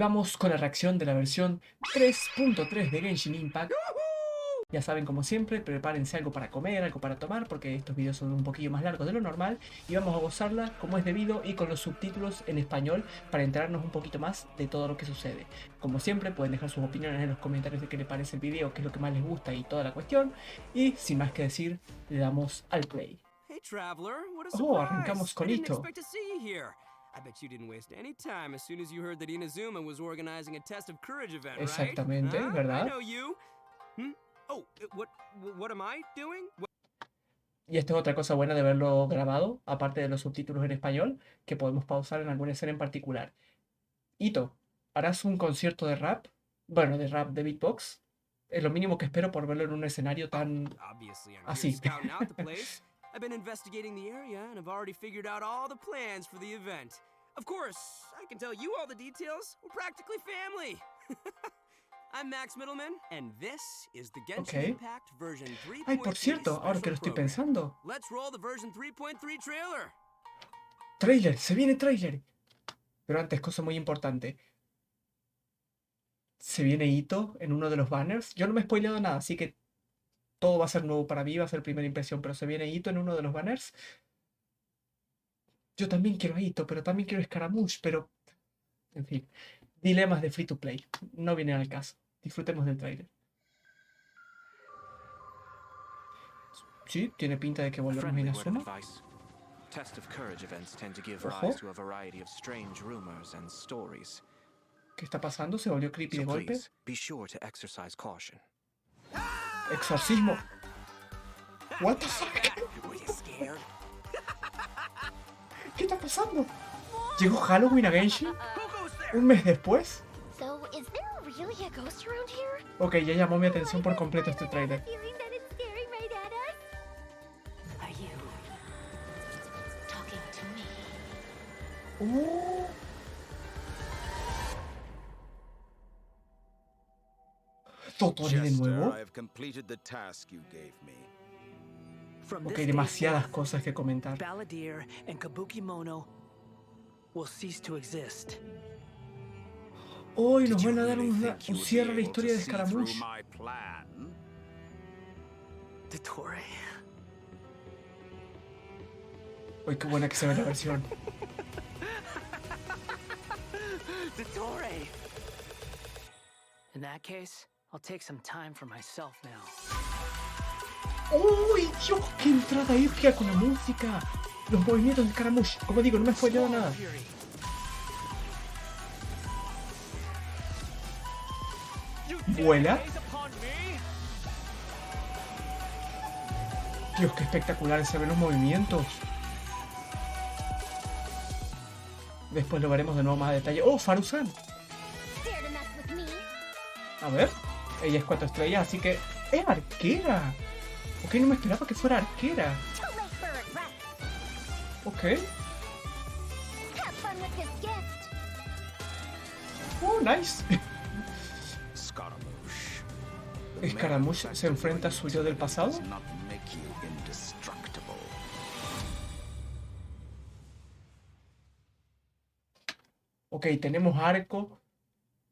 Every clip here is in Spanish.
vamos con la reacción de la versión 3.3 de Genshin Impact. Ya saben, como siempre, prepárense algo para comer, algo para tomar, porque estos videos son un poquillo más largos de lo normal. Y vamos a gozarla como es debido y con los subtítulos en español para enterarnos un poquito más de todo lo que sucede. Como siempre, pueden dejar sus opiniones en los comentarios de qué les parece el video, qué es lo que más les gusta y toda la cuestión. Y sin más que decir, le damos al play. Oh, arrancamos con ITTO. Exactamente, ¿verdad? Y esto es otra cosa buena de verlo grabado, aparte de los subtítulos en español, que podemos pausar en alguna escena en particular. ITTO, ¿harás un concierto de rap? Bueno, de rap de beatbox. Es lo mínimo que espero por verlo en un escenario tan así. I've been investigating the area and I've already figured out all the plans for the event. Of course, I can tell you all the details. We're practically family. I'm Max Middleman, and this is the Genshin Impact version 3.3. Ay, por cierto, ahora que lo estoy pensando. Let's roll the version 3.3 trailer. Trailer, se viene trailer. Pero antes, cosa muy importante. Se viene ITTO en uno de los banners. Yo no me he spoileado nada, así que todo va a ser nuevo para mí, va a ser primera impresión, pero se viene ITTO en uno de los banners. Yo también quiero a ITTO, pero también quiero Scaramouche, pero... En fin, dilemas de free to play. No vienen al caso. Disfrutemos del trailer. Sí, tiene pinta de que volvemos a Inazuma. Ojo. ¿Qué está pasando? ¿Se volvió creepy de golpe? Exorcismo. What the fuck? ¿Qué está pasando? ¿Llegó Halloween a Genshin? ¿Un mes después? Ok, ya llamó mi atención por completo este trailer. ¿Dottore de nuevo? Ok, demasiadas cosas que comentar. Hoy nos van a dar un cierre a la historia de Scaramouche. Uy, qué buena que se ve la versión. ¡Uy, Dios! ¡Qué entrada épica con la música! Los movimientos de Scaramouche. Como digo, no me he spoilado nada. ¿Vuela? Dios, qué espectacular se ven los movimientos. Después lo veremos de nuevo más a detalle. ¡Oh, FARUZÁN! A ver. Ella es 4 estrellas, así que... ¡Es arquera! Ok, no me esperaba que fuera arquera. Ok. Oh, nice. Scaramouche se enfrenta a su yo del pasado. Ok, tenemos arco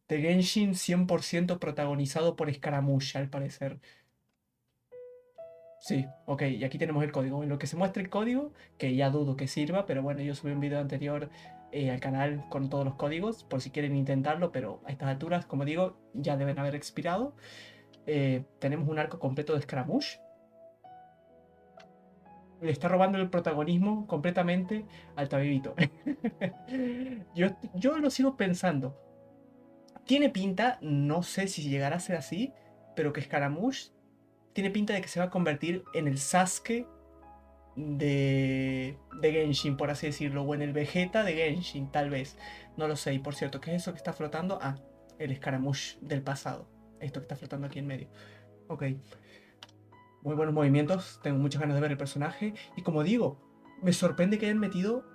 de Genshin 100% protagonizado por Scaramouche, al parecer. Sí, ok, y aquí tenemos el código. En lo que se muestra el código, que ya dudo que sirva, pero bueno, yo subí un video anterior al canal con todos los códigos, por si quieren intentarlo, pero a estas alturas, como digo, ya deben haber expirado. Tenemos un arco completo de Scaramouche. Le está robando el protagonismo completamente al Tabibito. yo lo sigo pensando. Tiene pinta, no sé si llegará a ser así, pero que Scaramouche tiene pinta de que se va a convertir en el Sasuke de Genshin, por así decirlo, o en el Vegeta de Genshin, tal vez. No lo sé. Y por cierto, ¿qué es eso que está flotando? Ah, el Scaramouche del pasado. Esto que está flotando aquí en medio. Ok. Muy buenos movimientos. Tengo muchas ganas de ver el personaje. Y como digo, me sorprende que hayan metido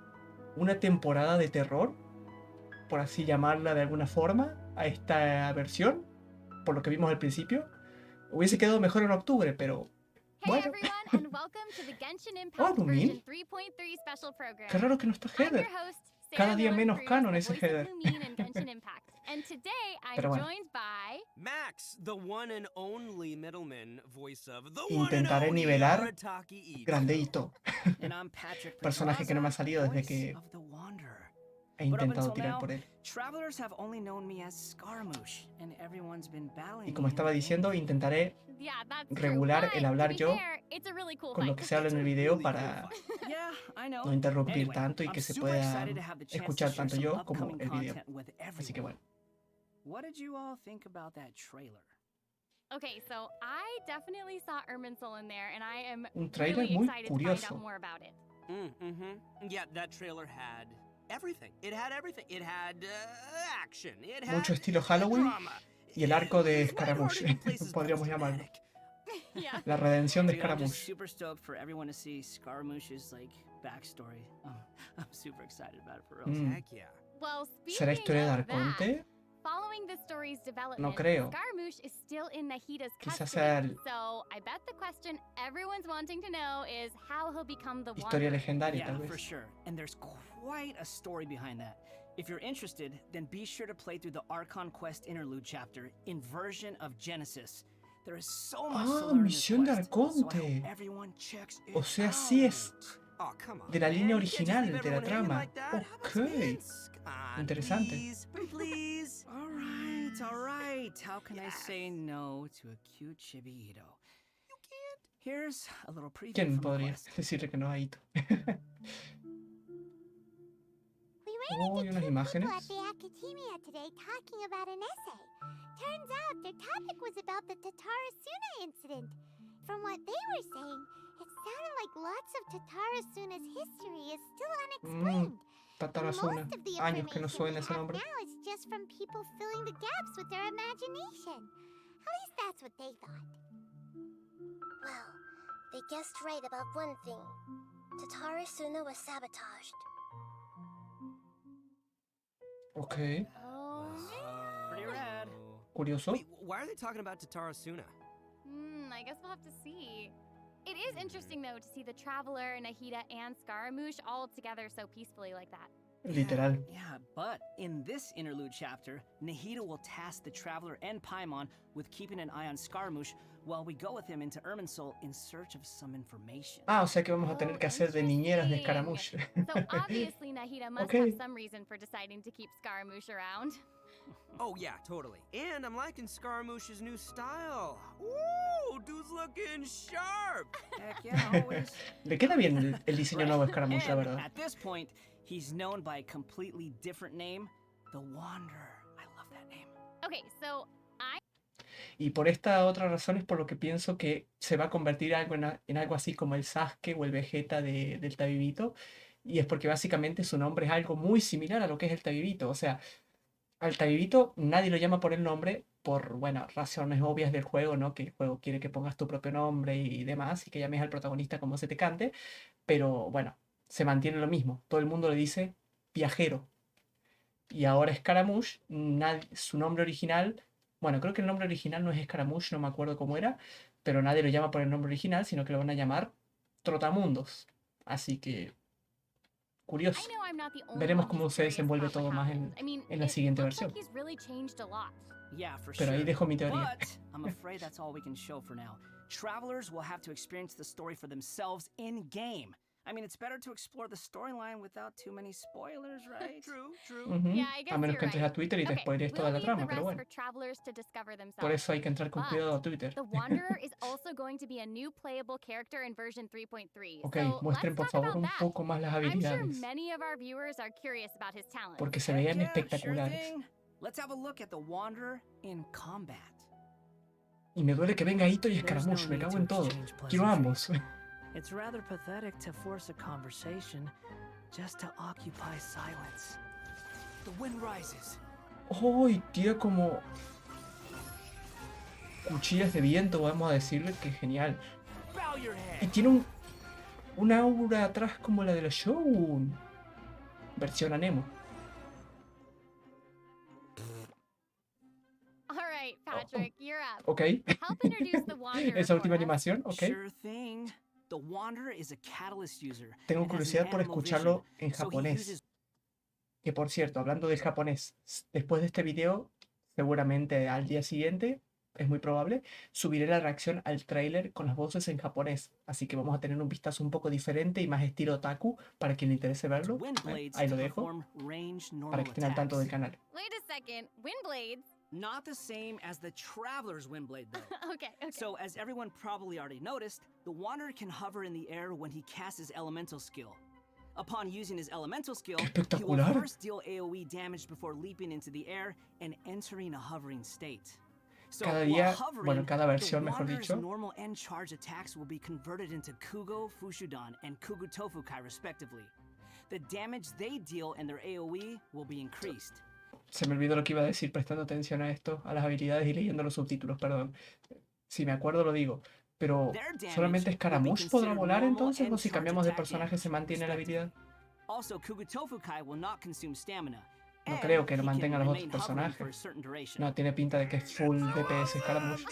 una temporada de terror, por así llamarla de alguna forma, a esta versión. Por lo que vimos al principio. Hubiese quedado mejor en octubre, pero... Bueno. Oh, Lumin. Qué raro que no está Heather. Cada día menos canon ese header. Pero bueno. Max, the one and only middleman, voice of the Intentaré one and only nivelar Arataki ITTO. grande ITTO. And I'm Patrick Personaje que no me ha Pedraza, salido desde voice que of the Wanderer. he But up intentado until tirar now, por él. travelers have only known me as Scaramouche, and everyone's been battling Y como me in estaba the diciendo, game. intentaré regular el hablar yo con lo que se habla en el video para Yeah, I know. no interrumpir Anyway, tanto y I'm que se super pueda excited to have the chance to escuchar share tanto some yo como upcoming el video. content with Así que everyone. bueno. What did you all think about that trailer? Okay, so I definitely saw Irminsul in there, and I am Un trailer really muy excited to find curioso. out more about it. Yeah, that trailer had everything. It had everything. It had action. It had Mucho estilo Halloween drama. y el arco de It was Scaramouche, lighthearted in places, but podríamos llamarlo. dramatic. Yeah. La redención de Dude, I'm just Scaramouche. super stoked for everyone to see Scaramouche's like backstory. I'm super excited about it for real. Mm. Heck yeah. Well, ¿Será speaking historia de of that, Arconte? following the story's development, No creo. Scaramouche is still in Nahida's Quizás custody. sea el- So I bet the question everyone's wanting to know is how he'll become the Historia Wanderer. legendaria, Yeah, tal for vez. sure. And there's quite a story behind that. If you're interested, then be sure to play through the Archon Quest interlude chapter in version of Genesis. There is so much to learn in this Misión de quest, so I Arconte. hope everyone checks it O sea, sí es out. Oh, come on, de la man. línea You can't just original leave de la everyone hanging trama. like that. How about Ok. some hints? Come on, Interesante. Please, please. All right, all right. How can I say no to a cute chibito? You can't. Here's a little preview ¿Quién from the podría quest. decirle que no a Ito? We ran Oh, y into unas two imágenes. people at the academia today talking about an essay. Turns out their topic was about the Tatarasuna incident. From what they were saying, it sounded like lots of Tatarasuna's history is still unexplained. Tatarasuna. Most of the Años que no information suena we ese have nombre. now is just from people filling the gaps with their imagination. At least that's what they thought. Well, they guessed right about one thing. Tatarasuna was sabotaged. Ok. Oh, Pretty rad. Curioso. Wait, why are they talking about Tatarasuna? I guess we'll have to see. It is interesting, though, to see the Traveler, Nahida, and Scaramouche all together so peacefully like that. Literal. Yeah, but in this interlude chapter, Nahida will task the Traveler and Paimon with keeping an eye on Scaramouche while we go with him into Irminsul in search of some information. Ah, o sea que vamos a tener que hacer de niñeras de Interesting. Scaramouche. So obviously Nahida must Okay. have some reason for deciding to keep Scaramouche around. Oh yeah, totally. And I'm liking Scaramouche's new style. Ooh, dude's looking sharp. Heck yeah, always. Le queda bien el diseño nuevo de Scaramouche, la And verdad. at this point, he's known by a completely different name, the Wanderer. I love that name. Okay, so Y por esta otra razón es por lo que pienso que se va a convertir en algo así como el Sasuke o el Vegeta del Tabibito. Y es porque básicamente su nombre es algo muy similar a lo que es el Tabibito. O sea, al Tabibito nadie lo llama por el nombre por, bueno, razones obvias del juego, ¿no? Que el juego quiere que pongas tu propio nombre y demás y que llames al protagonista como se te cante. Pero bueno, se mantiene lo mismo. Todo el mundo le dice viajero. Y ahora Scaramouche, su nombre original... Bueno, creo que el nombre original no es Scaramouche, no me acuerdo cómo era, pero nadie lo llama por el nombre original, sino que lo van a llamar Trotamundos. Así que, curioso. I know I'm not the only Veremos one cómo who's se curious desenvuelve about todo what más happened. I mean, en la it siguiente looks versión. like he's really changed a lot. Yeah, for Pero sure. ahí dejo mi teoría. But I'm afraid that's all we can show for now. Travelers will have to experience the story for themselves in-game. I mean, it's better to explore the storyline without too many spoilers, right? True, true. Ujú. Yeah, I guess A menos you're que entres right. a Twitter y te Okay, spoilees toda we'll la leave trama, the pero rest bueno. for travelers to discover themselves. Por eso hay que entrar con But cuidado a Twitter. The Wanderer is also going to be a new playable character in version 3.3. Ok, so muestren let's por talk favor about un that. poco más las I'm sure habilidades, many of our viewers are curious about his talents. porque se Heck veían yeah, sure espectaculares. thing. Let's have a look at the Wanderer in combat. Y me duele que venga Ito y There's no Scaramouche, me need cago to en todo. exchange Quiero ambos. It's rather pathetic to force a conversation just to occupy silence. The wind rises. ¡Uy! Tira como cuchillas de viento, vamos a decirle, que genial. Bow your Y head. tiene un aura atrás como la de la Shogun. Versión Anemo. All right, Patrick, you're up. Ok. Help introduce the Wanderer Esa última for us. animación, ok. Sure thing. The Wanderer is a catalyst user. Tengo and has an curiosidad por animal escucharlo vision, en so he japonés. uses- Que por cierto, hablando del japonés, después de este video seguramente al día siguiente, es muy probable, subiré la reacción al tráiler con las voces en japonés. Así que vamos a tener un vistazo un poco diferente y más estilo otaku para quien le interese verlo. Ahí lo dejo, para que estén al tanto del canal. Wait a second. Wind blades? Not the same as the Traveler's Windblade, though. Okay. So, as everyone probably already noticed, the Wanderer can hover in the air when he casts his elemental skill. Upon using his elemental skill, he will espectacular! first deal AoE damage before leaping into the air and entering a hovering state. So, Cada while día, hovering, bueno, cada versión, the mejor Wanderer's dicho, normal end charge attacks will be converted into Kugo, Fushudan, and Kugu Tofukai, respectively. The damage they deal and their AoE will be increased. se me olvidó lo que iba a decir prestando atención a esto, a las habilidades y leyendo los subtítulos, perdón. Si me acuerdo lo digo. Pero, ¿solamente Scaramouche podrá volar entonces? ¿O si cambiamos de personaje se mantiene la habilidad? Also, Kugu Tofukai will not consume stamina. No creo que lo mantengan los otros personajes. No, tiene pinta de que es full DPS Scaramouche.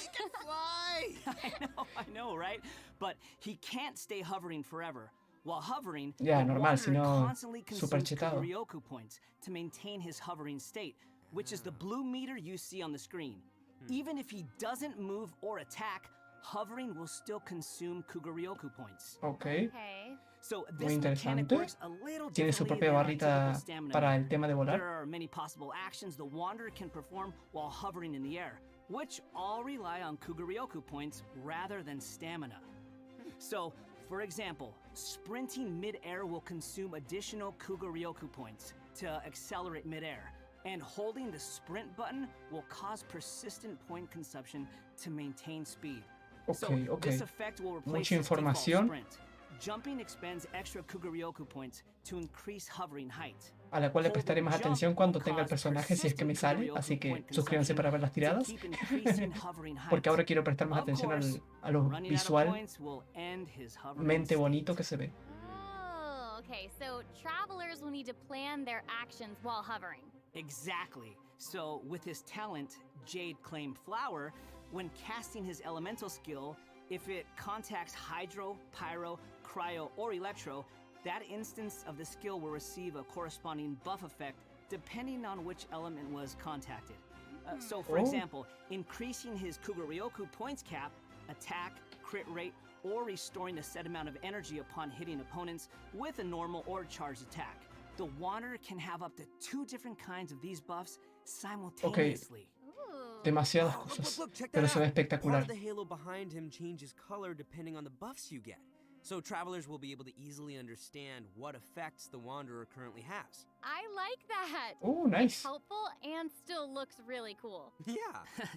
I know, right? But he can't stay hovering forever. While hovering, Ya, the normal, Wanderer si no, constantly super consumes chetado. Kuguryoku points to maintain his hovering state, which is the blue meter you see on the screen. Even if he doesn't move or attack, hovering will still consume Kuguryoku points. Ok, Okay. So muy this mechanic interesante. works a little Tiene su differently propia than our barrita typical stamina para meter. el tema de There volar. are many possible actions the Wanderer can perform while hovering in the air, which all rely on Kuguryoku points rather than stamina. So, for example, sprinting mid-air will consume additional Kuguryoku points to accelerate mid-air, and holding the sprint button will cause persistent point consumption to maintain speed. So, Ok, this ok. effect will replace Mucha its default información. sprint. Jumping expends extra Kuguryoku points to increase hovering height. A la cual le prestaré más atención cuando tenga el personaje si es que me sale, así que suscríbanse para ver las tiradas. Porque ahora quiero prestar más atención a lo visualmente bonito que se ve. Oh, okay. So travelers will need to plan their actions while hovering. Exactly. So, with his talent, Jade Claim Flower, when casting his elemental skill, if it contacts Hydro, Pyro, Cryo, or Electro, that instance of the skill will receive a corresponding buff effect depending on which element was contacted. So, for example, increasing his Kuguryoku points cap, attack, crit rate, or restoring a set amount of energy upon hitting opponents with a normal or charged attack. The Wanderer can have up to 2 different kinds of these buffs simultaneously. Ooh. Demasiadas Look, cosas, look, check pero that se ve out. espectacular. Part of the halo behind him changes color depending on the buffs you get. So travelers will be able to easily understand what effects the Wanderer currently has. I like that. Nice. Helpful and still looks really cool. Yeah.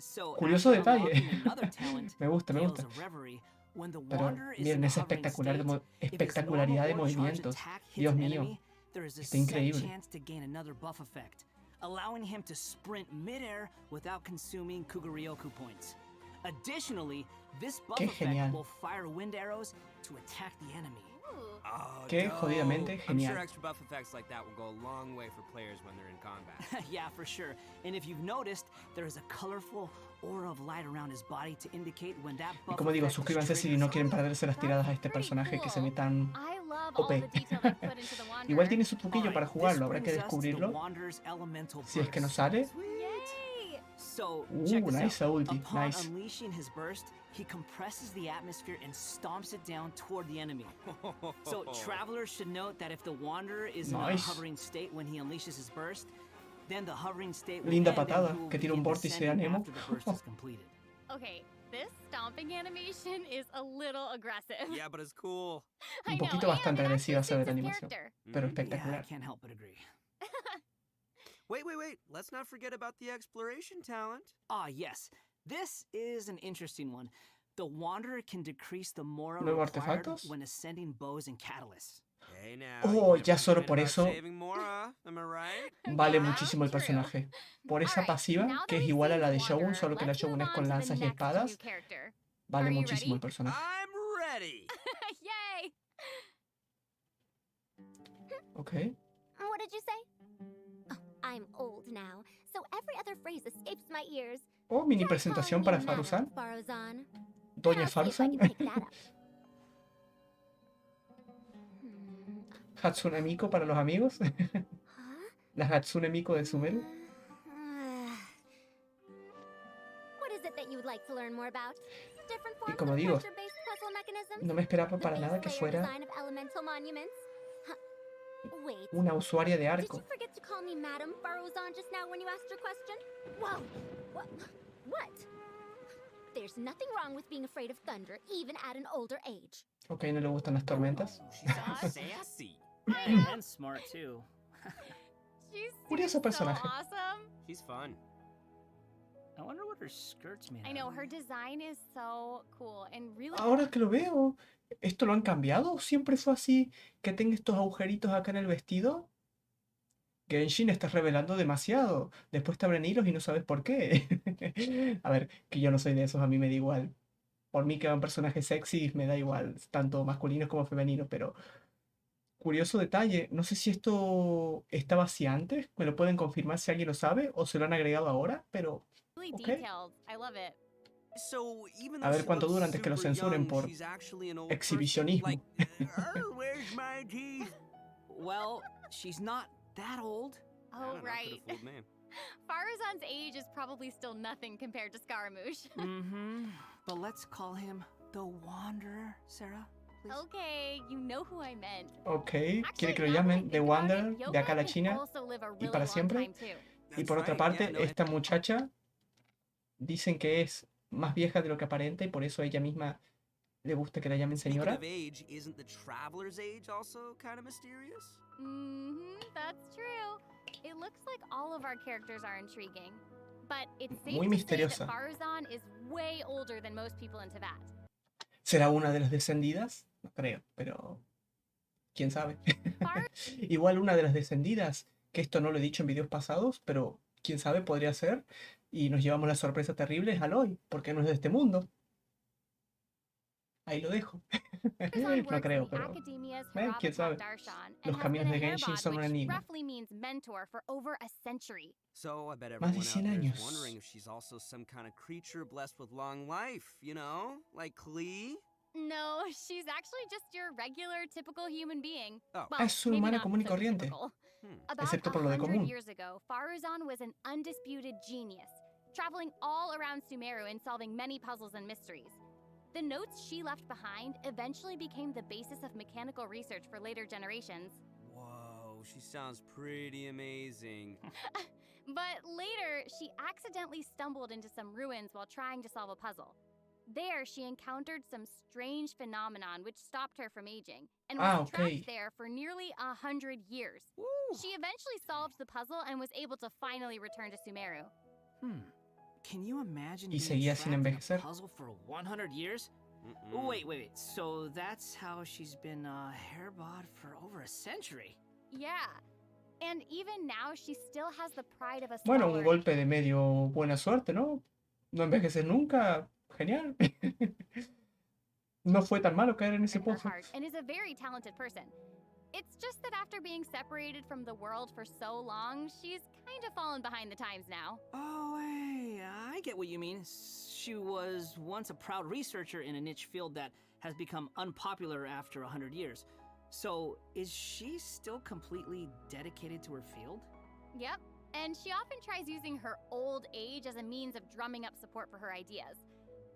So, Curioso after detalle. unlocking another talent, Me gusta, me Tales gusta. of Reverie, when the Pero Wanderer is miren in a esa hovering espectacular state, if his espectacularidad de normal or charged movimientos. attack hits Dios an mío, enemy, there is a está set increíble. chance to gain another buff effect, allowing him to sprint mid-air without consuming Kuguryoku points. Additionally, this buff Qué effect genial. will fire wind arrows to attack the enemy. Ooh. Oh, Qué dope. jodidamente I'm genial. sure extra buff effects like that will go a long way for players when they're in combat. Yeah, for sure. And if you've noticed, there is a colorful aura of light around his body to indicate when that Y buff como digo, effect is suscríbanse si triggered. no quieren perderse las tiradas a este Pretty personaje que se ve cool. tan I love all OP. the detail they put into the Wanderer. Igual tiene su truquillo para Alright, jugarlo, this habrá que brings us to the descubrirlo. Wanderer's elemental Si es que nos burst. sale. Yay! So, check this Nice out. ulti, Upon nice. unleashing his burst, he compresses the atmosphere and stomps it down toward the enemy. So, travelers should note that if the Wanderer is in a Nice. hovering state when he unleashes his burst, then the hovering state will Linda end and patada, he will que tira un begin vórtice descending ánimo. after the burst is completed. Okay, this stomping animation is a little aggressive. Yeah, but it's cool. I Un know, poquito and bastante it agresiva actually se ve la suits his animación. character. Pero Mhm. Yeah, I espectacular. can't help but agree. Wait. Let's not forget about the exploration talent. Ah, yes. This is an interesting one. The Wanderer can decrease the mora ¿Nuevo required artefactos? when ascending bows and catalysts. Hey now. Oh, you ya never solo complain por about eso saving Mora, am I right? vale Yeah, muchísimo el true. personaje. Por esa Alright, pasiva, now that que es we've igual a seen la the de Shogun, Wanderer, solo que la let's Shogun move es on con to the lanzas y next espadas, new character. vale Are you muchísimo el ready? personaje. I'm ready. Yay! Ok. What did you say? Oh, I'm old now, so every other phrase escapes my ears. Oh, mini Try presentación calling para me Faruzán. Faruzán. Doña I'll see if I Faruzán. can pick that up. Hatsune Miku para los amigos. Huh? La Hatsune Miku de Sumeru. it that you would like to learn more about? Different Y forms como of digo, pressure-based puzzle mechanisms? no me esperaba The para base nada que layer fuera design of elemental monuments? Wait. una usuaria de Did arco. you forget to call me Madam Faruzán just now when you asked your question? Whoa! What? There's nothing wrong with being afraid of thunder, even at an older age. Ok, no le gustan las tormentas. She sounds sassy. Yeah, and smart too. She's Curioso so personaje. awesome. She's fun. I wonder what her skirt's made I out know, of. her design is so cool and really Ahora que lo veo, ¿esto lo han cambiado? ¿O siempre fue así que tenga estos agujeritos acá en el vestido? Genshin, estás revelando demasiado. Después te abren hilos y no sabes por qué. A ver, que yo no soy de esos, a mí me da igual. Por mí que van personajes sexy, me da igual, tanto masculinos como femeninos, pero curioso detalle, no sé si esto estaba así antes, me lo pueden confirmar si alguien lo sabe o se lo han agregado ahora, pero ok. detailed. I love it. So even A though ver she cuánto looks dura antes que lo super censuren young, por she's actually an old person. exhibicionismo. Like, where's my teeth? Well, she's not that old. I Oh, don't know, could've right. fooled me. Faruzán's age is probably still nothing compared to Scaramouche. Mm-hmm. But let's call him the Wanderer, Sarah. Please. Okay, you know who I meant. Ok, Actually, quiere que lo now that I llamen think The about it, Wanderer, de Yoga acá a la can China, also live a y really para long siempre. time, too. Y That's por otra right, parte, yeah, no, esta muchacha dicen que es más vieja de lo que aparenta y por eso a ella misma le gusta que la llamen Speaking señora. of age, isn't the traveler's age also kind of mysterious? That's true. It looks like all of our characters are intriguing. But it's safe Muy to say misteriosa. that Faruzán is way older than most people in Tibet. ¿Será una de las descendidas? No creo, pero quién sabe. Far- Igual una de las descendidas, que esto no lo he dicho en videos pasados, pero quién sabe, podría ser. Y nos llevamos la sorpresa terrible es Aloy, porque no es de este mundo. Ahí lo dejo. Faruzán No works creo, in the pero academia's quién sabe. Darshan and Los has caminos been de a Genshin hairbod, son un which enigma. roughly means mentor, for over a century. So I bet Más everyone de out 100 there is años. wondering if she's also some kind of creature blessed with long life, you know? Like Klee? No, she's actually just your regular, typical human being. Oh. Well, Es un maybe humano not común y so corriente. typical. Hmm. About Excepto por lo de 100 común. years ago, Faruzán was an undisputed genius, traveling all around Sumeru and solving many puzzles and mysteries. The notes she left behind eventually became the basis of mechanical research for later generations. Whoa, she sounds pretty amazing. But later, she accidentally stumbled into some ruins while trying to solve a puzzle. There, she encountered some strange phenomenon which stopped her from aging, and was okay. trapped there for nearly 100 years. Woo. She eventually solved the puzzle and was able to finally return to Sumeru. Can you imagine Y being seguía sin trapped in a envejecer. puzzle for 100 years? Mm-mm. Wait. So that's how she's been hairbod for over a century. Yeah. And even now, she still has the pride of a Bueno, scholar. un golpe de medio buena suerte, ¿no? No envejeces nunca. Genial. No fue tan malo caer en ese in her pozo. heart and is a very talented person. It's just that after being separated from the world for so long, she's kind of fallen behind the times now. Oh, hey, I get what you mean. She was once a proud researcher in a niche field that has become unpopular after 100 years. So, is she still completely dedicated to her field? Yep. And she often tries using her old age as a means of drumming up support for her ideas.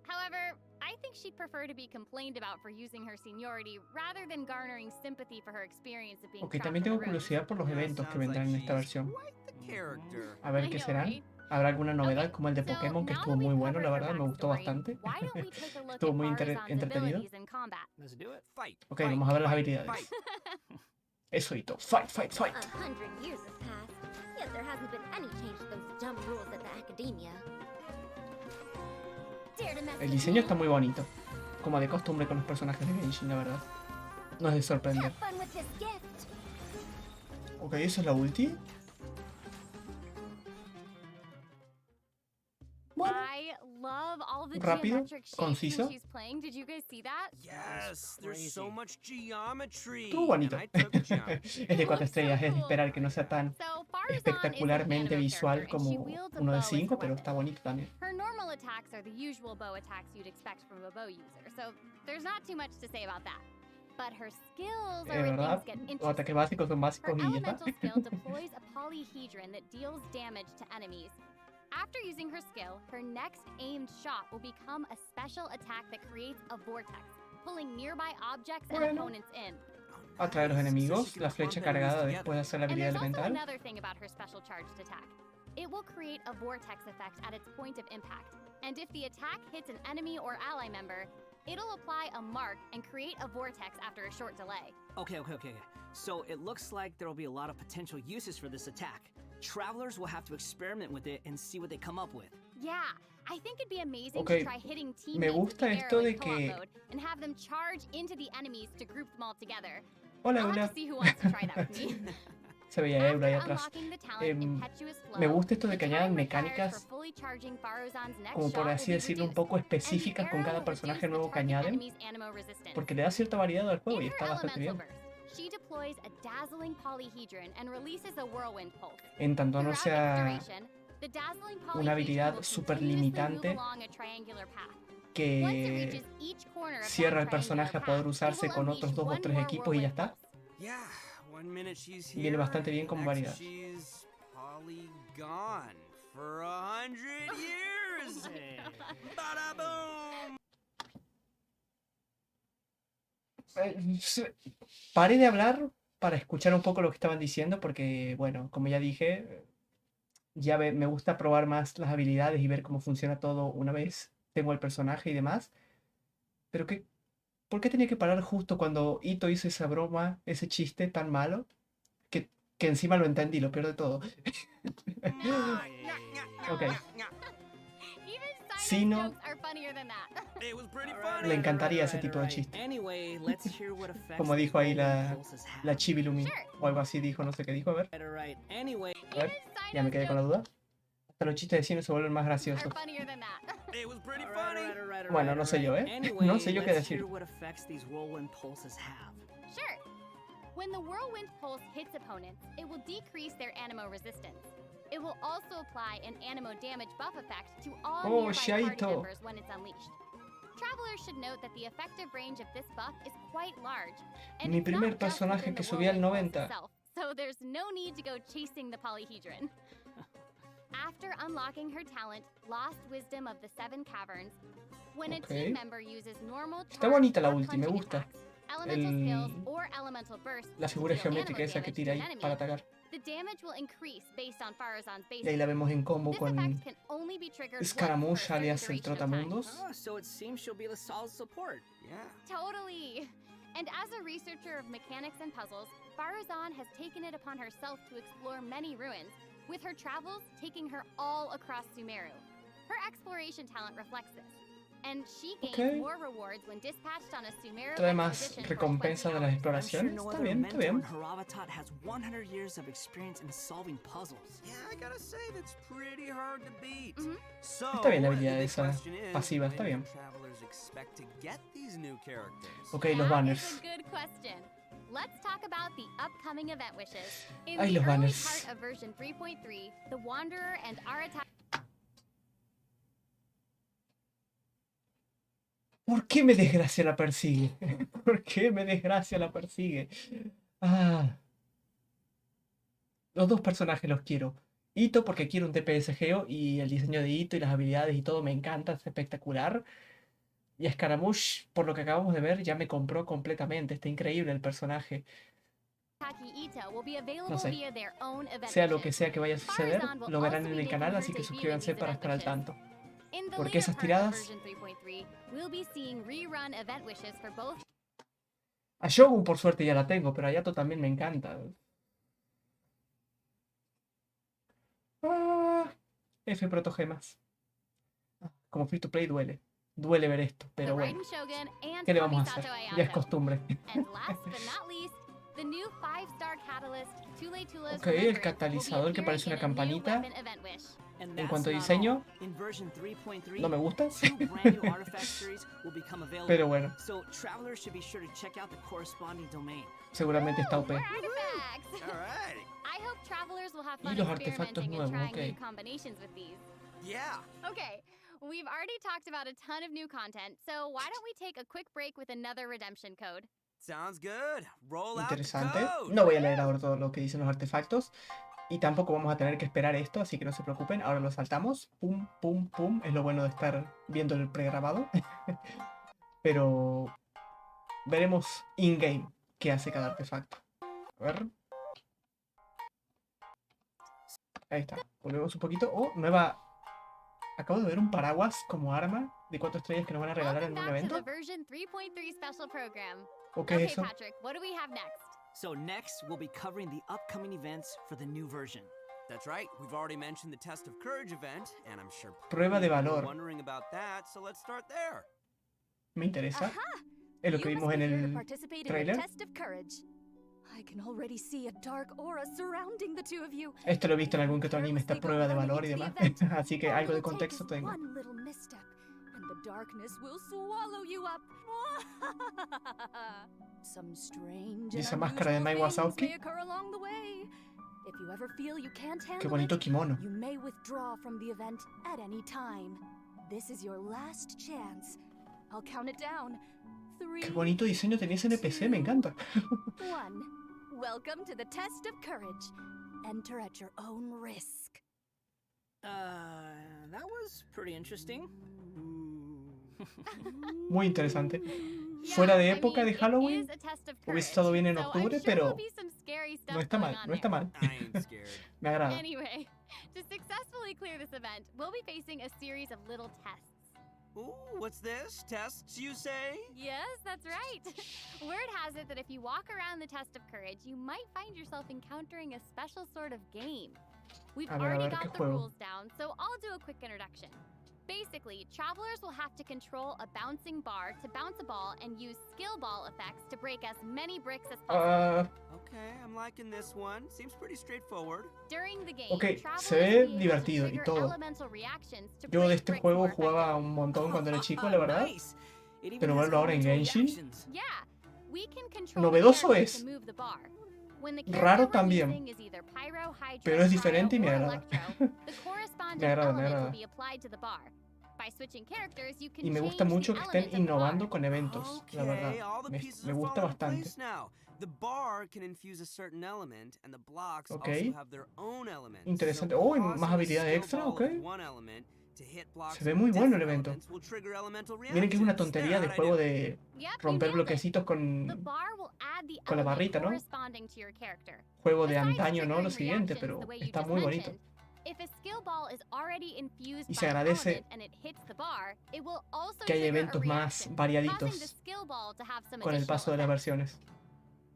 However, I think she'd prefer to be complained about for using her seniority rather than garnering sympathy for her experience of being Ok, trapped también in tengo the ruins. curiosidad por los Yeah, eventos que sounds vendrán en like esta she's versión. quite the character. A ver I qué know, serán. right? ¿Habrá alguna novedad Okay, como el de so Pokémon que now estuvo that muy we've bueno, la covered verdad, her me gustó backstory, bastante? why don't we take a look Estuvo at muy Faruzán's entretenido. abilities in combat? Let's do it. Fight. Ok, vamos a ver las fight, habilidades. fight. Eso, Itto. Fight, fight, fight. 100 years have passed, yet there hasn't been any change to those dumb rules at the academia. Dare to mess El with diseño me? está muy bonito. Como de costumbre con los personajes de Genshin, la verdad. No es de sorprender. Have fun with this gift. Ok, eso es la ulti. Bueno, I love all the Rápido, geometric shapes conciso. when she's playing. Did you guys see that? Yes, there's so crazy. much geometry. estuvo bonito. And I took geometry. Es de 4 Looks so estrellas, es de cool. esperar que no sea tan So Faruzán espectacularmente is a visual character, and she como wields a uno bow de as her 5, pero weapon. está bonito también. Her normal attacks are the usual bow attacks you'd expect from a bow user, so there's not too much to say about that. But her skills are where ¿Verdad? things get Los ataques interesting. básicos son Her básicos y ya está. elemental skill deploys a polyhedron that deals damage to enemies. After using her skill, her next aimed shot will become a special attack that creates a vortex, pulling nearby objects and opponents in. Atrae a los enemigos, la flecha cargada después de hacer la And habilidad there's also elemental. another thing about her special charged attack. It will create a vortex effect at its point of impact. And if the attack hits an enemy or ally member, it'll apply a mark and create a vortex after a short delay. Okay. So it looks like there will be a lot of potential uses for this attack. Travelers will have to experiment with it and see what they come up with. Yeah, I think it'd be amazing Okay, to try hitting me teammates with gusta the esto arrow de in co-op que- mode and have them charge into the enemies to group them all together. Hola, I'll have hola. to see who wants to try that with me. Se veía Eula ahí After atrás. unlocking the talent Impetuous Flow, Me gusta esto de the que time añadan required mecánicas, for fully charging Faruzán's next como por shot así will be decirlo, un reduced, poco and the específicas con arrow cada will personaje reduce the nuevo que target añaden, enemy's animo resistance. porque le da cierta variedad al juego y In her está bastante elemental bien. burst, she deploys a dazzling polyhedron and releases a whirlwind pulse. En tanto no Throughout its sea duration, the dazzling una polyhedron habilidad will súper continuously move limitante along a triangular path. Once it que reaches each corner of that cierra el triangular personaje a path, poder it usarse will con unleash otros 2 o one 3 more equipos y ya whirlwind está. pulse. Yeah, 1 minute she's Viene here, bastante bien the con next variedad. she's probably gone for 100 years. Bada boom. Paré de hablar para escuchar un poco lo que estaban diciendo porque, bueno, como ya dije, ya me gusta probar más las habilidades y ver cómo funciona todo una vez tengo el personaje y demás. Pero ¿por qué tenía que parar justo cuando Itto hizo esa broma, ese chiste tan malo? Que encima lo entendí, lo peor de todo. Ok. Even silent Sino- jokes are funnier than that. It was pretty Alright, funny. Le encantaría ese tipo de chiste. Anyway, let's hear what effects Como these dijo ahí whirlwind pulses have. la Chibilumi. Sure. O algo así dijo, no sé qué dijo, a ver. Alright, anyway. A ver, Even ya me silent quedé con la jokes duda. Hasta los chistes de cine se vuelven más are graciosos. funnier than that. It was pretty Alright, funny. alright, Bueno, no sé yo, ¿eh? Anyway, No sé yo qué let's decir. hear what effects these whirlwind pulses have. Sure. When the whirlwind pulse hits opponents, it will decrease their animo resistance. It will also apply an animo damage buff effect to all Oh, nearby party Shaito. members when it's unleashed. Travelers should note that the effective range of this buff is quite large. And Mi it's primer not just personaje within que the subía al whirlwind 90. pulse itself, so there's no need to go chasing the polyhedron. After unlocking her talent, Lost Wisdom of the Seven Caverns, when a Ok. team member uses normal Está charge bonita la or ulti, me punching gusta. attacks, elemental El- skills, or elemental bursts La to figura deal geométrica animo esa que damage tira to an ahí enemy, para atacar. the damage will increase based on Faruzán's Y ahí base. la vemos en combo This con effect can only be triggered once for a Scaramouche, certain alias el duration of time. trotamundos. Oh, so it seems she'll be the solid support. Yeah. Totally. And as a researcher of mechanics and puzzles, Faruzán has taken it upon herself to explore many ruins, with her travels taking her all across Sumeru. Her exploration talent reflects this, and she gains Ok. more rewards when dispatched on a Sumeru Trae más expedition for 20 recompensas de las hours. I'm sure exploraciones. no Está other bien, está mentor in bien. her avatar has 100 years of experience in solving puzzles. Yeah, I gotta say that's pretty hard to beat. Mhm. So, Está bien la habilidad the big esa question is, pasiva, está when bien. do travelers expect to get these new characters? Ok, los That is banners. a good question. Let's talk about the upcoming event wishes. In Ay, the los early banners. part of version 3.3, the Wanderer and Arataki ¿Por qué me desgracia la persigue? ¿Por qué me desgracia la persigue? Ah. Los dos personajes los quiero. Itto porque quiero un TPSGO y el diseño de Itto y las habilidades y todo me encanta, es espectacular. Y a Scaramouche, por lo que acabamos de ver, ya me compró completamente. Está increíble el personaje. ITTO will be available No sé. via their own event Sea lo wishes. que sea que vaya a suceder, lo verán en el canal, así que suscríbanse para estar al tanto. In the Porque later esas part of tiradas- version 3.3, we'll be seeing rerun event wishes for both A Shogun por suerte ya la tengo, pero a Ayato también me encanta. F protogemas. Como free to play duele. Duele ver esto, the pero bueno. Raiden Shogun and ¿Qué le vamos a hacer? KAMISATO Ya es AYATO. costumbre. And last but not least, the new 5-star catalyst, Tule Tule's Ok, el Remembrance, will be catalizador que parece una appearing in a new campanita. weapon event wish. And En that's cuanto a not diseño, all. In version 3.3, no me gusta, two brand new artifact series will become available. pero bueno, So travelers should be sure to check out the corresponding domain. seguramente está Ooh, OP. more artifacts! All right. I hope travelers will have Y fun los artefactos experimenting nuevos, and trying ok. new combinations with these. Yeah. Okay, we've already talked about a ton of new content, so why don't we take a quick break with another redemption code? Sounds good. Roll out the Interesante. code. No voy a leer ahora todo lo que dicen los artefactos. Y tampoco vamos a tener que esperar esto, así que no se preocupen. Ahora lo saltamos. Pum, pum, pum. Es lo bueno de estar viendo el pregrabado. Pero veremos in-game qué hace cada artefacto. A ver. Ahí está. Volvemos un poquito. Oh, nueva... Acabo de ver un paraguas como arma de 4 estrellas que nos van a regalar en un evento. ¿O qué es eso? Patrick, what do we have next? So next, we'll be covering the upcoming events for the new version. That's right. We've already mentioned the Test of Courage event, and I'm sure Prueba de people are valor. wondering about that, so let's start there. Me interesa. Aha! Es lo que You vimos must en be here to el participate in trailer. the test of courage. I can already see a dark aura surrounding the two of you. Esto lo he visto en algún que otro anime, esta Carelessly prueba de go valor y running demás. into the event. Así que All algo de it'll take contexto is tengo. one little misstep, and the darkness will swallow you up. Some strange ¿Y esa and máscara de unusual Mai things Wazowski? may occur along the way. If you ever feel you can't Qué handle bonito it, kimono. you may withdraw from the event at any time. This is your last chance. I'll count it down. 3, Qué bonito diseño tenía ese NPC, me encanta. 1. Welcome to the test of courage. Enter at your own risk. That was pretty interesting. Muy interesante. Yeah, Fuera de I época mean, de Halloween, it is a test of hubiese courage, estado bien en so I'm octubre, sure pero there'll be some scary stuff no está mal, going on no está there. mal. I ain't scared. Me agrada. Anyway, to successfully clear this event, we'll be facing a series of little tests. Ooh, what's this? Tests, you say? Yes, that's right. Word has it that if you walk around the test of courage, you might find yourself encountering a special sort of game. We've A already ver, ¿qué got the juego? rules down, so I'll do a quick introduction. Basically, travelers will have to control a bouncing bar to bounce a ball and use skill ball effects to break as many bricks as possible. Ah, Okay, I'm liking this one. Seems pretty straightforward. During the game, ok, travelers se ve will be able to divertido y trigger todo. elemental reactions to Yo de break este bricks juego more jugaba effectively. un montón cuando era chico, la verdad. Nice. It even Pero has verlo ahora en elemental Genshin. reactions. Yeah, we can control Novedoso the character es. to move the bar. When the Raro character we're también. using is either pyro, hydro, Pero es diferente y cryo, me or agrada. electro, the corresponding Me agrada, me element agrada. will be applied to the bar. By switching characters, you can Y me gusta change the mucho que estén element of the innovando bar. con eventos, la Okay, verdad. all the pieces Me are gusta falling into bastante. place now. The bar can infuse a certain element, and the blocks Ok. also have their own elements. Interesante. So Oh, y causing más a habilidades skill extra, ball ok. of one element to hit blocks Se ve of muy bueno el different evento. elements will trigger elemental Miren que es una reactions. tontería de There, juego I do. de Yep, you romper nailed it. bloquecitos The con bar will add the con la element barrita, ¿no? corresponding to your character. Juego de Besides antaño, ¿no? Lo triggering siguiente, reactions pero the way you está just muy bonito. mentioned, if a skill ball is already infused Y by se an agradece element and it hits the bar, it will also que hay trigger a eventos más reaction, causing the variaditos skill ball to have some con el additional paso de las effects. versiones.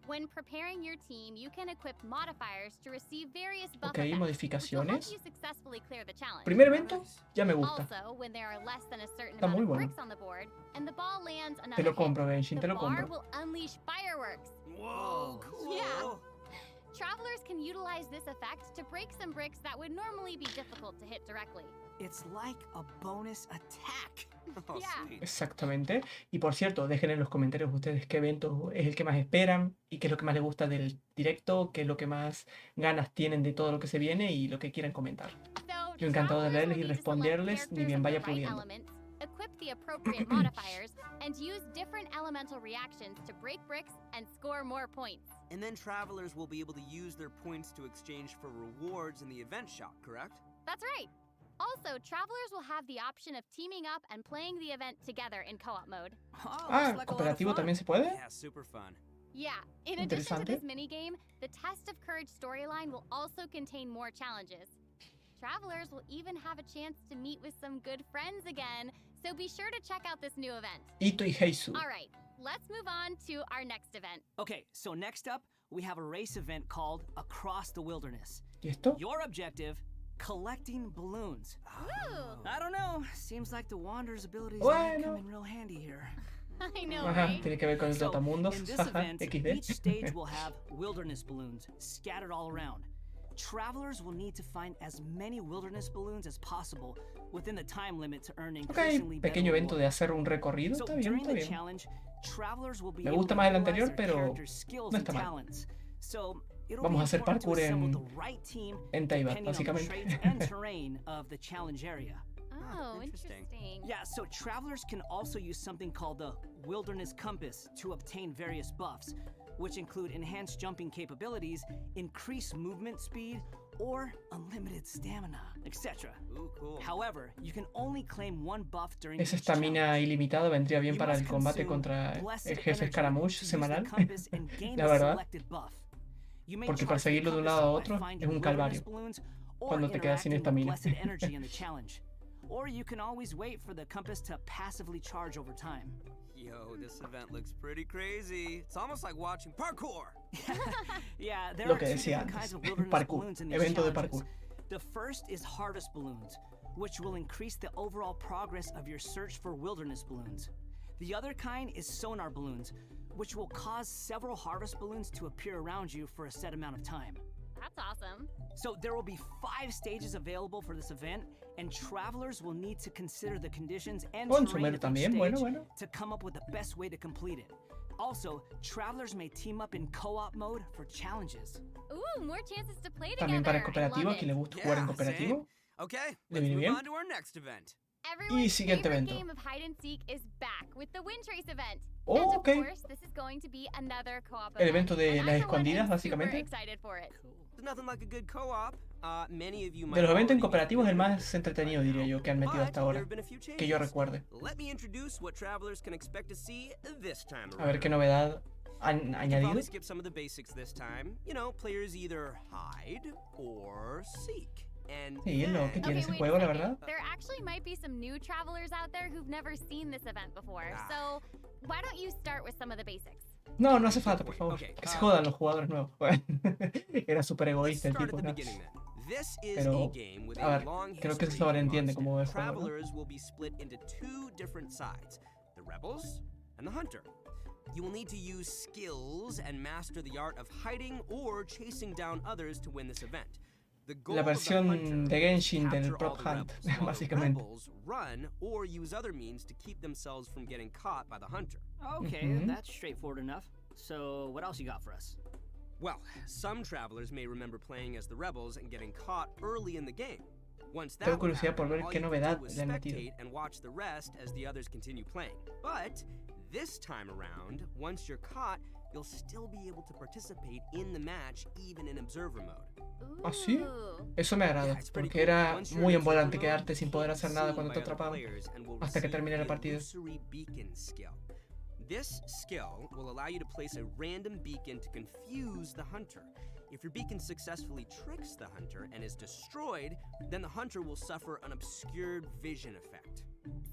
When preparing your team, you can equip modifiers to receive various buff Ok, effects, which will help modificaciones. you successfully clear the challenge. Primer evento, ya me gusta. Also, when there are less than a certain Está amount muy of bueno. bricks on the board and the ball lands Te another lo hit, compro, Genshin, te the lo bar compro. will unleash fireworks. Whoa, cool. Yeah. Travelers can utilize this effect to break some bricks that would normally be difficult to hit directly. It's like a bonus attack. Oh, Yeah. sweet. Exactamente. Y por cierto, dejen en los comentarios ustedes qué evento es el que más esperan y qué es lo que más les gusta del directo, qué es lo que más ganas tienen de todo lo que se viene y lo que quieran comentar. So, Yo encantado de travelers leerles will y need to select responderles, ni characters bien of vaya the right pudiendo. elements, equip the appropriate modifiers, and use different elemental reactions to break bricks and score more points. And then travelers will be able to use their points to exchange for rewards in the event shop, correct? That's right. Also, travelers will have the option of teaming up and playing the event together in co-op mode. Oh, looks Ah, like a lot of cooperativo fun. también se puede. Yeah, super fun. Yeah, in addition to Interesante. this minigame, the Test of Courage storyline will also contain more challenges. Travelers will even have a chance to meet with some good friends again, so be sure to check out this new event. Itto y Heisu. All right, let's move on to our next event. Okay, so next up, we have a race event called Across the Wilderness. ¿Y esto? Your objective, collecting balloons. Woo! I don't know, seems like the Wanderer's abilities Bueno. might come in real handy here. I know, Ajá, right? tiene que ver con el So, Trotamundos. in this Jaja, event, XD. each stage will have wilderness balloons scattered all around. Travelers will need to find as many wilderness balloons as possible within the time limit to earn Ok, increasingly better pequeño evento de rewards. hacer un recorrido. So Está bien, during está the bien. challenge, travelers will be Me able gusta to más el utilize anterior, their pero character's skills no and está mal. talents. So it'll Vamos be a hacer important to parkour assemble en- the right team en Taibat, depending on the básicamente. traits and terrain of the challenge area. Oh, interesting. interesting. Yeah, so travelers can also use something called the Wilderness Compass to obtain various buffs, which include enhanced jumping capabilities, increased movement speed, or unlimited stamina, etc. Ooh, cool. However, you can only claim one buff during Esa each estamina challenge. ilimitada vendría bien You para must el combate consume contra blessed el jefe energy Scaramouche to use the semanal. compass and gain La the verdad. selected buff. You may Porque charge the perseguirlo de un compass lado a by otro finding es un wilderness calvario balloons or cuando te quedas sin interacting with estamina. blessed energy in the challenge. Or you can always wait for the compass to passively charge over time. Yo, this event looks pretty crazy. It's almost like watching parkour. Yeah, there Lo are que two decía different antes, kinds of wilderness parkour, balloons in these evento de challenges. parkour. The first is harvest balloons, which will increase the overall progress of your search for wilderness balloons. The other kind is sonar balloons, which will cause several harvest balloons to appear around you for a set amount of time. That's awesome. So there will be 5 stages available for this event, and travelers will need to consider the conditions and Oh, en terrain Sumeru of each también, stage bueno. to come up with the best way to complete it. Also, travelers may team up in co-op mode for challenges. Ooh, more chances to play También together. para el I cooperativo, love a quien le it. gusta jugar en cooperativo. Same. Okay, ¿Le let's viene move bien? on to our next event. Everyone's siguiente favorite evento. game of hide and seek is back with the Wind Trace event. Oh, and of okay. course, this is going to be another co-op El event. evento de and las I, for one, escondidas, am super básicamente. excited for it. There's nothing like a good co-op. Many of you might De los eventos en already be cooperativo es el familiar más entretenido, diría yo, que han metido but hasta there ahora. have been a few Que yo changes. recuerde. Let me introduce what travelers can expect to see this time around. A ver qué novedad han You can añadido. probably skip some of the basics this time. You know, players either hide or seek. And Sí, es lo que then- tiene ese wait a juego, la second. verdad. There actually might be some new travelers out there who've never seen this event before. Ah. So, why don't you start with some of the basics? No, no hace falta, por favor. Okay, Que se jodan los jugadores nuevos. Era súper Let's egoísta el start tipo, at the ¿no? beginning then. This is Pero, a game with a a ver, long creo que history se of sobreentiende mods. cómo es el juego, ¿no? Travelers will be split into 2 different sides, the rebels and the hunter. You will need to use skills and master the art of hiding or chasing down others to win this event. The goal La of the versión hunter de Genshin is to del capture prop all the hunt, rebels, while the básicamente. rebels run or use other means to keep themselves from getting caught by the hunter. Okay, Mhm. that's straightforward enough. So, what else you got for us? Well, some travelers may remember playing as the rebels and getting caught early in the game. Once that Tengo would curiosidad por happen, ver all qué you novedad could do was le han metido. spectate and watch the rest as the others continue playing. But this time around, once you're caught, you'll still be able to participate in the match even in observer mode. ¿Ah, sí? Ooh. Eso me agrada, Yeah, it's pretty porque cool. era Once you're muy in observer embolante mode, quedarte you sin poder can't hacer be nada seen cuando by te other atrapaban players and will hasta que receive termine la a partida. illusory beacon skill. This skill will allow you to place a random beacon to confuse the hunter. If your beacon successfully tricks the hunter and is destroyed, then the hunter will suffer an obscured vision effect.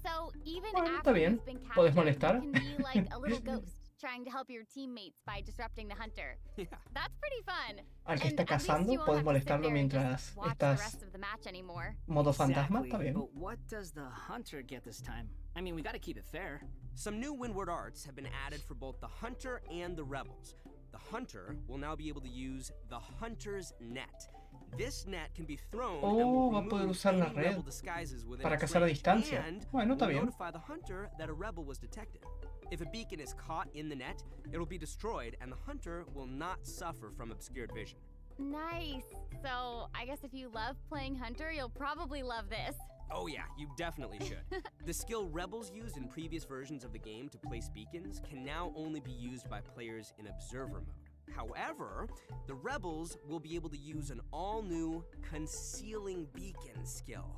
So, even Bueno, está after bien. you've been Puedes captured, molestar. you can be like a little ghost trying to help your teammates by disrupting the hunter. Yeah. That's pretty fun. Al que And está at least cazando, you won't puedes have to sit molestarlo there and just mientras watch the estás rest of the match anymore. modo fantasma, está Exactly, bien. but what does the hunter get this time? I mean, we gotta keep it fair. Some new windward arts have been added for both the hunter and the rebels. The hunter will now be able to use the hunter's net. This net can be thrown and Oh, will va a poder remove usar la any red rebel disguises within para its cazar a range, distancia. and Bueno, está will bien. notify the hunter that a rebel was detected. If a beacon is caught in the net, it will be destroyed and the hunter will not suffer from obscured vision. Nice. So, I guess if you love playing Hunter, you'll probably love this. Oh yeah, you definitely should. The skill rebels used in previous versions of the game to place beacons can now only be used by players in observer mode. However, the rebels will be able to use an all-new concealing beacon skill.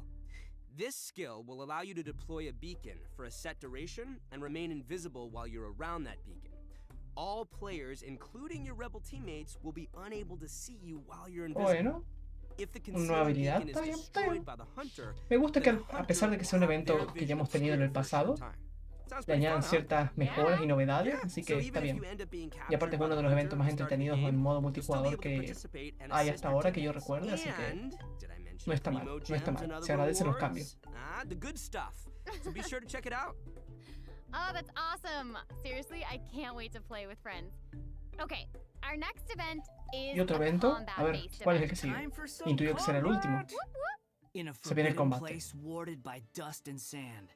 This skill will allow you to deploy a beacon for a set duration and remain invisible while you're around that beacon. All players, including your rebel teammates, will be unable to see you while you're invisible. Bueno, If the una nueva concealing habilidad, beacon is está bien, está destroyed bien. by the hunter, Me gusta que then the a pesar de que sea un hunter will evento have que ya their hemos vision tenido en el obscured for a short pasado, time. Sounds le pretty añadan fun, huh? ciertas mejoras y novedades, Yeah, así so que even está if bien. you end up being Y aparte es captured by uno the de los eventos hunter más at the start of the entretenidos game, en modo you'll still be multijugador able to que participate and hay assist hasta your ahora que yo teammates. recuerde, así que And, did I mention no está mal, primo no está gems and mal. other Se agradecen los rewards? cambios. Ah, the good stuff. So be sure to check it out. Oh, that's awesome. Seriously, I can't wait to play with friends. Okay, our next event is ¿Y otro a evento? A ver, combat-based ¿cuál es el event. que sigue? Time for some Intuyo que será el último. combat. In a Se viene el forbidden combate. place warded by dust and sand,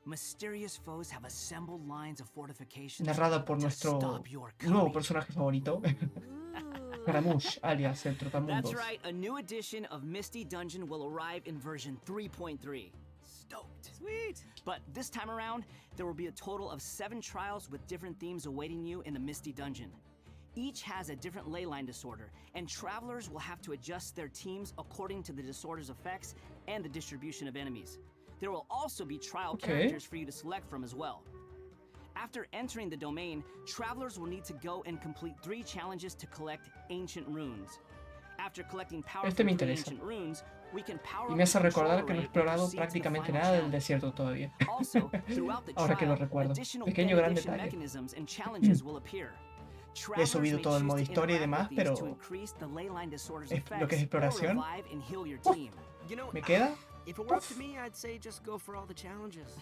mysterious foes have assembled lines of fortifications Narrada por to nuestro stop your nuevo coming. personaje favorito, Ooh. Scaramouche, alias el That's Trotamundos. right, a new edition of Misty Dungeon will arrive in version 3.3. Stoked. Sweet. But this time around, there will be a total of 7 trials with different themes awaiting you in the Misty Dungeon. Each has a different ley line disorder, and travelers will have to adjust their teams according to the disorder's effects and the distribution of enemies. There will also be trial characters for you to select from as well. After entering the domain, travelers will need to go and complete 3 challenges to collect ancient runes. After collecting powerful ancient runes, we can power Y me hace recordar que no he explorado prácticamente nada del desierto todavía. Ahora que lo recuerdo. Pequeño gran detalle. He subido todo el modo historia y demás, pero lo que es exploración, ¿me queda? If it were to me, I'd say just go for all the challenges.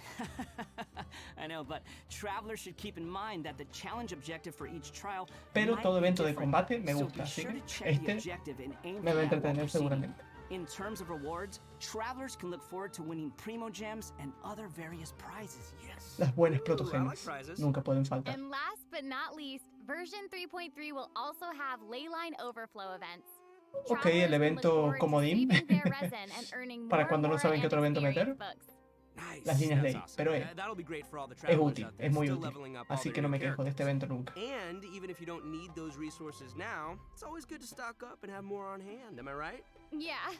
I know, but travelers should keep in mind that the challenge objective for each trial. Pero todo evento de combate me gusta, así que este me va a entretener seguramente. In terms of rewards, travelers can look forward to winning primo gems and other various prizes. Yes. Las buenas protogems nunca pueden faltar. And last but not least, version 3.3 will also have leyline overflow events. Ok, el evento comodín para cuando no saben qué otro evento meter. Las líneas ley, pero es útil, es muy útil, así que no me quejo de este evento nunca. And even if you don't need those resources now, it's always good to stock up and have more on hand, am I right? Yeah.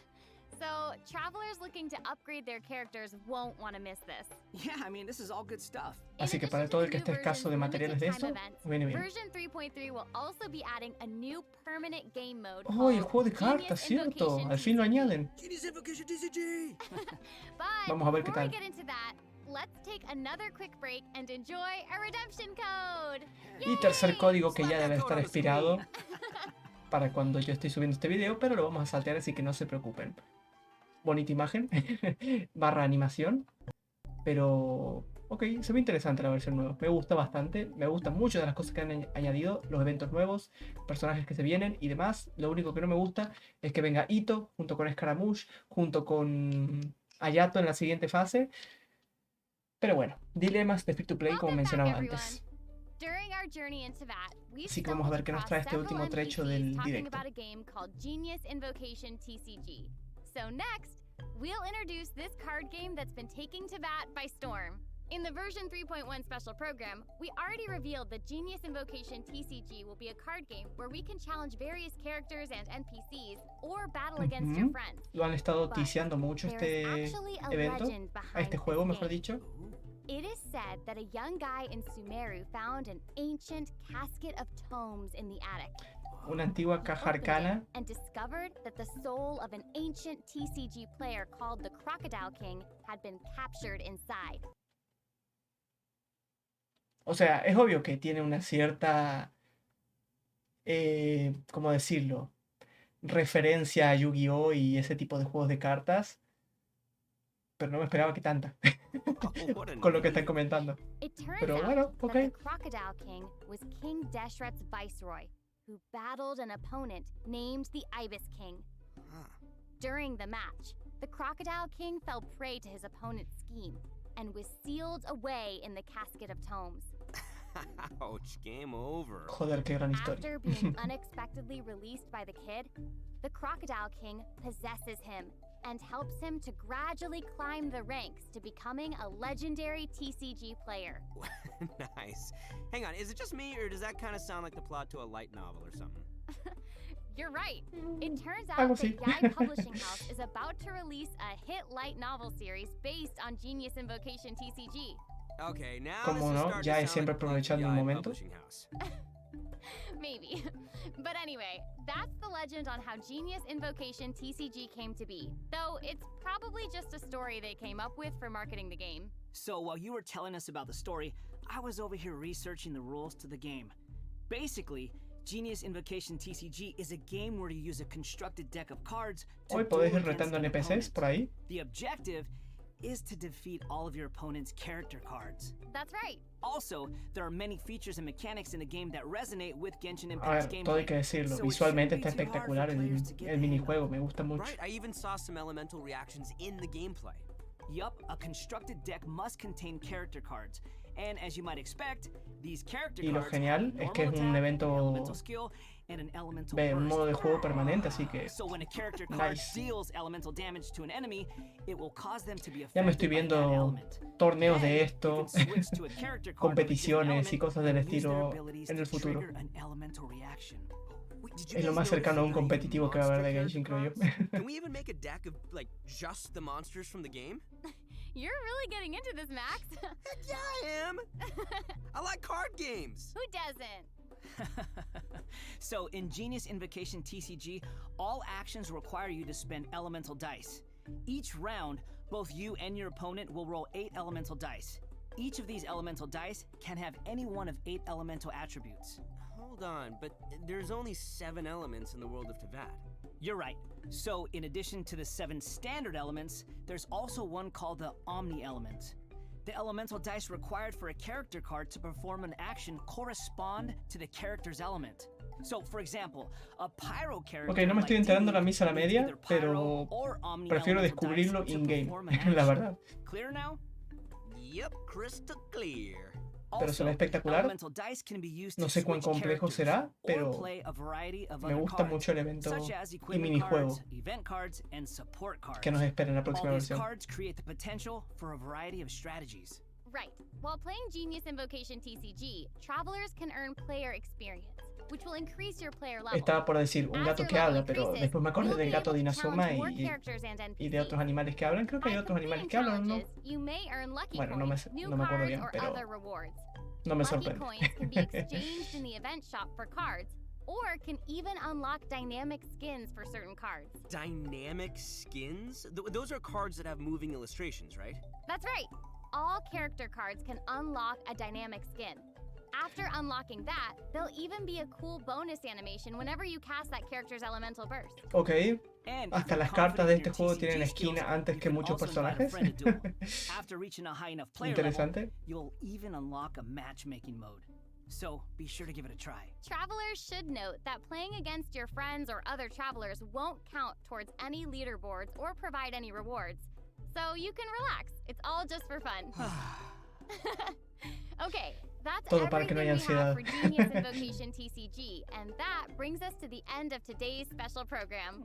So, travelers looking to upgrade their characters won't want to miss this. Yeah, I mean, this is all good stuff. Así que para todo el que esté escaso de materiales de esto, viene bien. Version 3.3 will also be adding a new permanent game mode. Oh, el juego de cartas, cierto. Al fin lo añaden. Vamos a ver qué tal. Let's take another quick break and enjoy a redemption code. Y tercer código que ya debe estar expirado para cuando yo esté subiendo este video, pero lo vamos a saltear, así que no se preocupen. Bonita imagen, barra animación, pero ok, se ve interesante la versión nueva, me gusta bastante, me gustan mucho de las cosas que han añadido, los eventos nuevos, personajes que se vienen y demás. Lo único que no me gusta es que venga ITTO junto con SCARAMOUCHE, junto con AYATO en la siguiente fase, pero bueno, dilemas de free to play como mencionaba antes. Así que vamos a ver qué nos trae este último trecho del directo. So next, we'll introduce this card game that's been taking Teyvat by storm. In the version 3.1 special program, we already revealed that Genius Invocation TCG will be a card game where we can challenge various characters and NPCs or battle against your friends. Lo han estado ticiando mucho este evento, a este juego mejor dicho. It is said that a young guy in Sumeru found an ancient casket of tomes in the attic. Una antigua caja arcana and discovered that the soul of an ancient TCG player called the Crocodile King had been captured inside. O sea, es obvio que tiene una cierta, ¿cómo decirlo? Referencia a Yu-Gi-Oh! Y ese tipo de juegos de cartas, pero no me esperaba que tanta, con lo que están comentando. Pero bueno, ok. The Crocodile King was King Deshret's viceroy, who battled an opponent named the Ibis King. During the match, the Crocodile King fell prey to his opponent's scheme and was sealed away in the casket of tomes. Ouch, game over. Joder, qué gran historia. After being unexpectedly released by the kid, the Crocodile King possesses him and helps him to gradually climb the ranks to becoming a legendary TCG player. Nice. Hang on, is it just me, or does that kind of sound like the plot to a light novel or something? You're right. It turns out that Yai Publishing House is about to release a hit light novel series based on Genius Invocation TCG. Okay, now Como no, Yai siempre aprovechando un momento. Maybe. But anyway, that's the legend on how Genius Invocation TCG came to be. Though it's probably just a story they came up with for marketing the game. So while you were telling us about the story, I was over here researching the rules to the game. Basically, Genius Invocation TCG is a game where you use a constructed deck of cards to Hoy podéis ir retando NPCs por ahí. The objective is to defeat all of your opponent's character cards. That's right. Also, there are many features and mechanics in the game that resonate with Genshin A Impact's ver, gameplay. todo hay que decirlo. Visualmente está espectacular el minijuego, me gusta mucho. Right, I even saw some elemental reactions in the gameplay. Yup, a constructed deck must contain character cards. And as you might expect, these character Y lo cards genial es que es un evento, un modo de juego permanente, así que nice. Ya me estoy viendo torneos de esto, competiciones y cosas del estilo en el futuro. Es lo más cercano a un competitivo que va a haber de Genshin, creo yo. Can we even make a deck of like just the monsters from the game? You're really getting into this, Max. Heck yeah, I am. I like card games. Who doesn't? So, in Genius Invocation TCG, all actions require you to spend elemental dice. Each round, both you and your opponent will roll 8 elemental dice. Each of these elemental dice can have any one of 8 elemental attributes. Hold on, but there's only 7 elements in the world of Teyvat. You're right. So, in addition to the 7 standard elements, there's also one called the Omni element. The elemental dice required for a character card to perform an action correspond to the character's element. So, for example, a pyro character. Ok, no me estoy enterando la misa a la media, pero prefiero descubrirlo in-game, la verdad. Clear now? Yep, crystal clear. Pero se ve espectacular. No sé cuán complejo será, pero me gusta mucho el evento y minijuego que nos espera en la próxima versión. Right. While playing Genius Invocation TCG, travelers can earn player experience, which will increase your player level. Estaba por decir un gato que habla, pero después me acordé del gato de Inazuma y de otros animales que hablan. Creo que hay otros animales que hablan, ¿no? Bueno, no me acuerdo bien, pero no me sorprende. Lucky coins can be exchanged in the event shop for cards, or can even unlock dynamic skins for certain cards. Dynamic skins? Those are cards that have moving illustrations, right? That's right. All character cards can unlock a dynamic skin. After unlocking that, there'll even be a cool bonus animation whenever you cast that character's elemental burst. Ok. Hasta las cartas de este juego tienen skin antes que muchos personajes. Interesante. You'll even unlock a matchmaking mode. So be sure to give it a try. Travelers should note that playing against your friends or other travelers won't count towards any leaderboards or provide any rewards. So you can relax. It's all just for fun. Okay, that's everything we have for Genius Invocation TCG, and that brings us to the end of today's special program.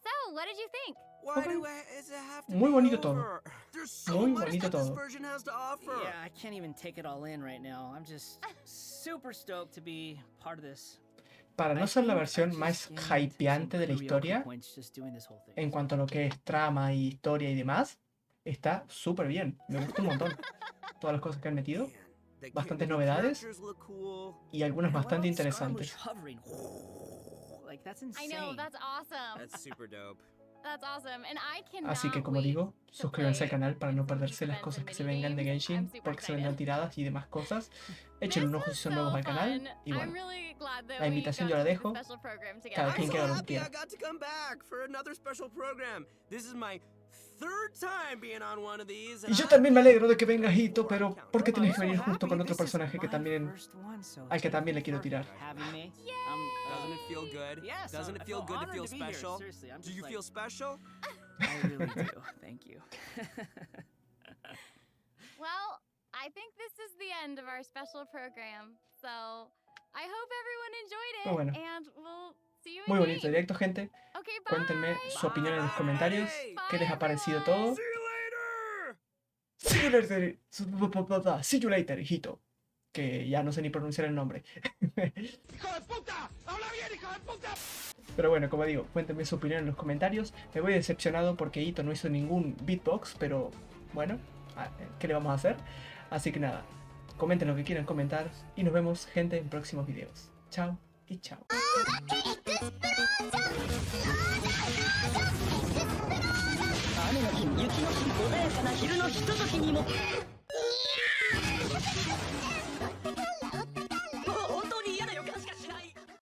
So, what did you think? Why does it have to Muy be bonito todo. over? There's so Muy much bonito that this todo. version has to offer. Yeah, I can't even take it all in right now. I'm just super stoked to be part of this. Para no ser la versión más hypeante de la historia, en cuanto a lo que es trama y historia y demás, está súper bien. Me gusta un montón. Todas las cosas que han metido, bastantes novedades y algunas bastante interesantes. I know, that's awesome. That's super dope. That's awesome, and I cannot Así que como digo, suscríbanse al canal para no perderse las cosas que se vengan de Genshin, porque se vendrán tiradas y demás cosas. Echen un ojo si son nuevos al canal. Y bueno, la invitación yo la dejo. Cada quien que lo quiera. Y yo también me alegro de que venga Hito, pero ¿por qué tienes que venir justo con otro personaje que también, al que también le quiero tirar? Doesn't it feel good? Doesn't it feel good to feel special? Do you feel special? I really do. Thank you. Well, I think this is the end of our special program. So, I hope everyone enjoyed it, Bueno. and we'll see you Muy again. bonito directo, gente. Okay, bye. Cuéntenme su opinión en los comentarios. ¿Qué les ha parecido todo? See you later! See you later. See you later, Hito. Que ya no sé ni pronunciar el nombre. ¡Hijo de puta! ¡Habla bien, hijo de puta! Pero bueno, como digo, cuéntenme su opinión en los comentarios. Me voy decepcionado porque Hito no hizo ningún beatbox, pero bueno, ¿qué le vamos a hacer? Así que nada, comenten lo que quieran comentar y nos vemos, gente, en próximos videos. Chao y chao. 雨の日に雪の日穏やかな昼のひとときにも